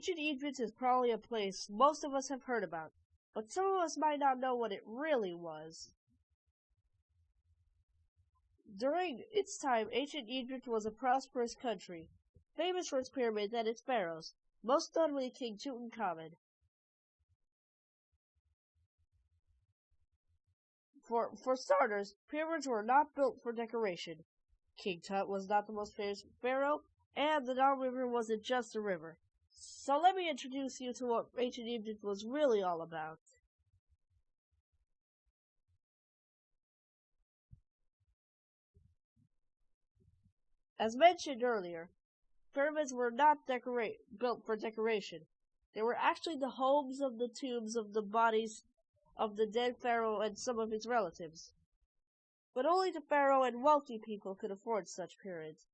Ancient Egypt is probably a place most of us have heard about, but some of us might not know what it really was. During its time, ancient Egypt was a prosperous country, famous for its pyramids and its pharaohs, most notably King Tutankhamun. For starters, pyramids were not built for decoration. King Tut was not the most famous pharaoh, and the Nile River wasn't just a river. So let me introduce you to what ancient Egypt was really all about. As mentioned earlier, pyramids were not built for decoration. They were actually the homes of the tombs of the bodies of the dead pharaoh and some of his relatives. But only the pharaoh and wealthy people could afford such pyramids.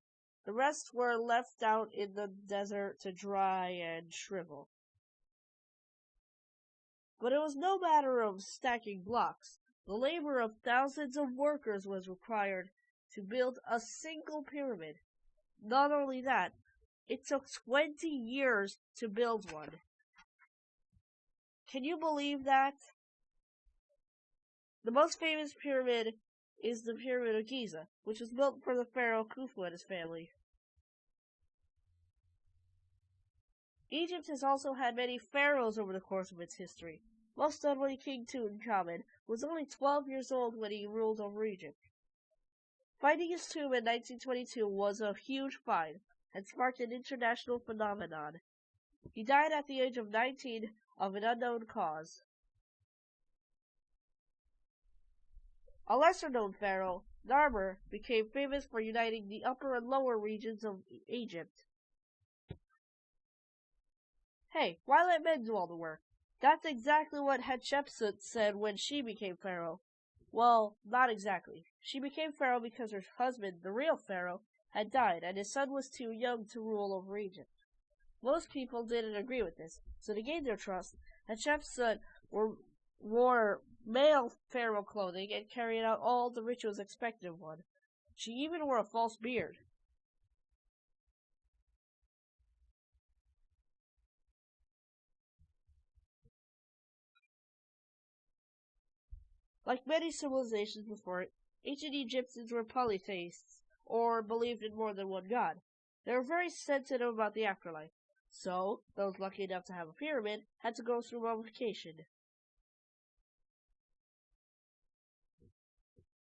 The rest were left out in the desert to dry and shrivel. But it was no matter of stacking blocks. The labor of thousands of workers was required to build a single pyramid. Not only that, it took 20 years to build one. Can you believe that? The most famous pyramid is the Pyramid of Giza, which was built for the pharaoh Khufu and his family. Egypt has also had many pharaohs over the course of its history. Most notably King Tutankhamun was only 12 years old when he ruled over Egypt. Finding his tomb in 1922 was a huge find and sparked an international phenomenon. He died at the age of 19 of an unknown cause. A lesser-known pharaoh, Narmer, became famous for uniting the upper and lower regions of Egypt. Hey, why let men do all the work? That's exactly what Hatshepsut said when she became pharaoh. Well, not exactly. She became pharaoh because her husband, the real pharaoh, had died, and his son was too young to rule over Egypt. Most people didn't agree with this, so to gain their trust, Hatshepsut wore male pharaoh clothing and carried out all the rituals expected of one. She even wore a false beard. Like many civilizations before it, ancient Egyptians were polytheists, or believed in more than one god. They were very sensitive about the afterlife, so those lucky enough to have a pyramid had to go through mummification.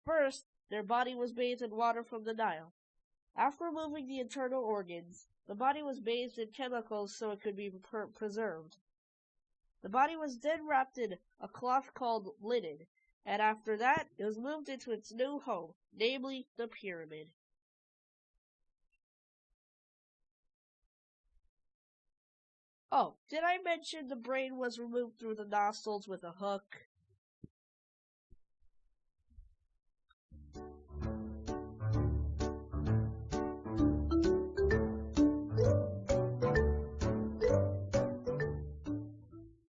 First, their body was bathed in water from the Nile. After removing the internal organs, the body was bathed in chemicals so it could be preserved. The body was then wrapped in a cloth called linen, and after that it was moved into its new home, namely the pyramid. Oh, did I mention the brain was removed through the nostrils with a hook?